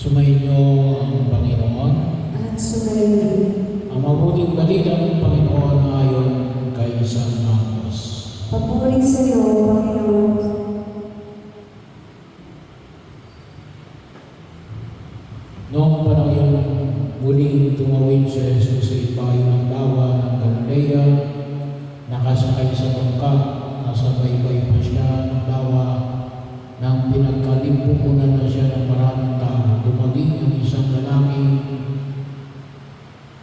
Sumainyo ang Panginoon. At sumainyo. Ang mabuting balita ng Panginoon ayon kay San Marcos. Papuri sa iyo, Panginoon. Noong panahon yung muling tumawid si Jesus sa ibayo ng lawa ng Galilea, nakasakay sa bangka, nasa baybay pa siya ng lawa, nang pinagkalimpunan na siya ng maraming tao, dumating ang isang lalaki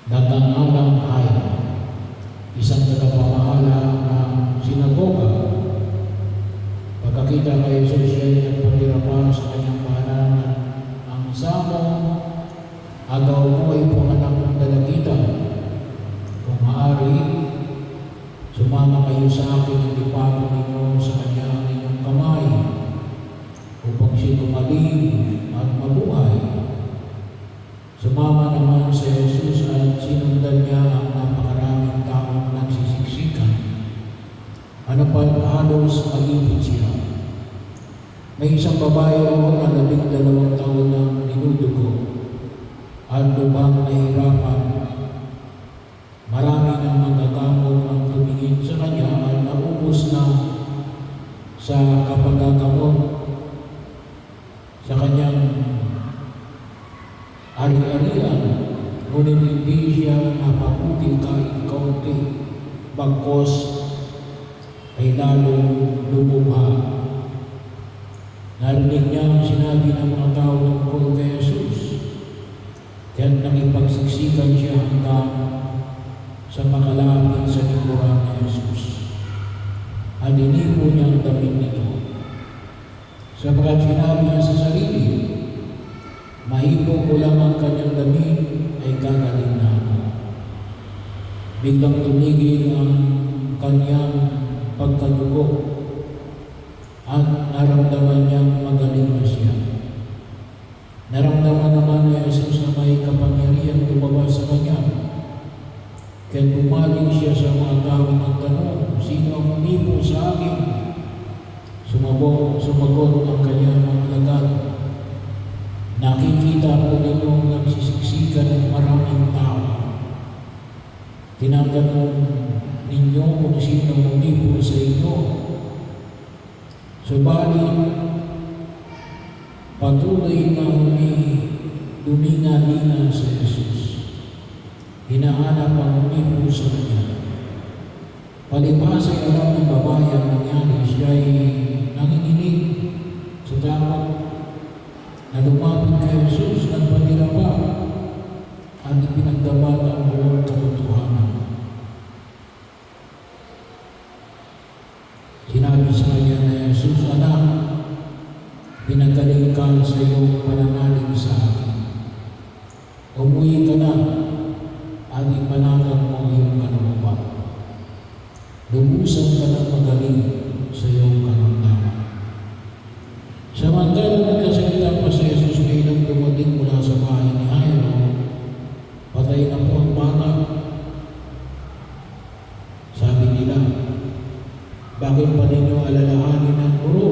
nagngangalang Jairo, isang tagapamahala ng sinagoga. Pagkakita kay Jesus, siya ay nagpatira pa sa kanyang pananan. Ang samo, agaw mo ay panganak ng dalagita. Kung maaari, sumama kayo sa akin at ipako ninyo sa kanya ang inyong kamay, upang siya gumaling at mabuhay. Sumama naman si Jesus at sinundan niya ang napakaraming taong nagsisiksikan. Ano pa halos malipit siya. May isang babae roon na 12 taon ng dinudugo at lubhang nahirapan. Marami ng magagamot ang tumingin sa kanya at naubos na sa kapagagamot sa kanyang ari-arian, ngunit hindi siya napabuti kahit kaunti, bagkos ay lalong lumubha. Narinig niya ang sinabi ng mga tao tungkol kay Jesus, kaya't nakipagsiksikan siya hanggang sa makalapit sa likuran ni Jesus. At inipo niya ang damit nito. Sapagat sinabi niya sa sarili, mahipo ko lang ang kanyang damit ay gagaling na ako. Biglang tumigil ang kanyang pagkadugo at naramdaman niyang magaling na siya. Naramdaman naman ni Jesus na may kapangyarihan lumabas sa kanya. Kaya bumaling siya sa mga tao at tanong, sino ang umipo sa akin? Sumagot ang kanyang mga alagad, nakikita po ninyong nagsisiksikan ng maraming tao. Tinatanong ninyo kung sino umipo sa inyo. Subalit, patuloy na duminga-linga sa Jesus. Hinahanap ang umipo sa kanya. Palibhas ay alam ng babae ang nangyari, siya ay nanginginig sa takot na lumapit kay Jesus, nagpatira pa at ipinagdapat ang buong katotohanan. Sinabi sa kanya na Jesus, anak, pinagaling ka sa iyong pananalig sa akin. Umuwi ka na at ipanatag mo ang iyong kalooban. Lubusan ka ng magaling sa iyong karamdaman. Samantalang nagkasalita pa si Jesus, may ilang dumating mula sa bahay ni Jairo. Patay na po ang bata. Sabi nila, bakit pa ninyo alalahanin ang guro?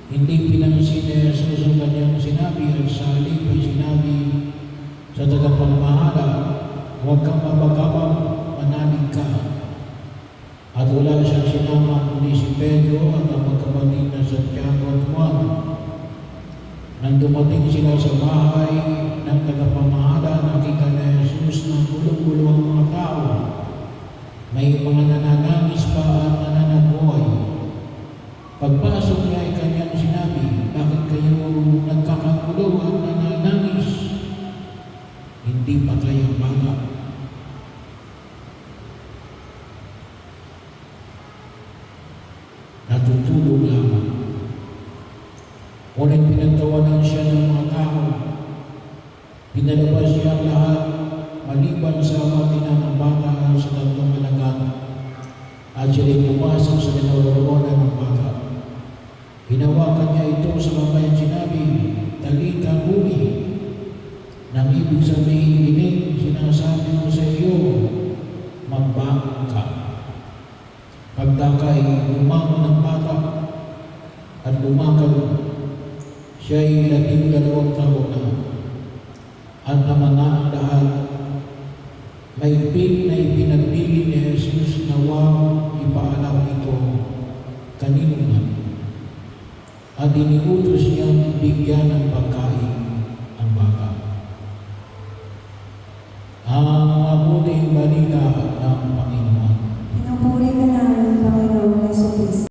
Hindi pinansin ni Jesus ang kanyang sinabi at sa halip ay sinabi sa tagapamahala, huwag kang mabagabag, manalig ka. At wala siyang sinama kundi si Pedro at ang magkapatid na Santiago at Juan. Nang dumating sila sa bahay ng tagapamahala, nakita ni Jesus na gulong-gulo ang mga tao. May mga nananangis pa at nananagoy. Pagpasok niya ay kanyang sinabi, bakit kayo nagkakagulo at nananangis? Hindi patay ang bata. Natutulog lamang. Ngunit pinagtawanan siya ng mga tao. Pinalabas siya ang lahat, maliban sa matina ng bata sa 3 alagad. At siya'y pumasok sa kinaroroonan ng bata. Hinawakan niya ito sa kamay at sinabi, Talita Kumi, nang ibig sabihin binig, sinasabi ko sa iyo, magbangon ka. Pagdakay, lumangon ng bata at lumakad. Siya ay 12 taon na ipinagbili ni Jesus na huwag ipaalam ito kanino man. At iniutos niyang bigyan ng pagkain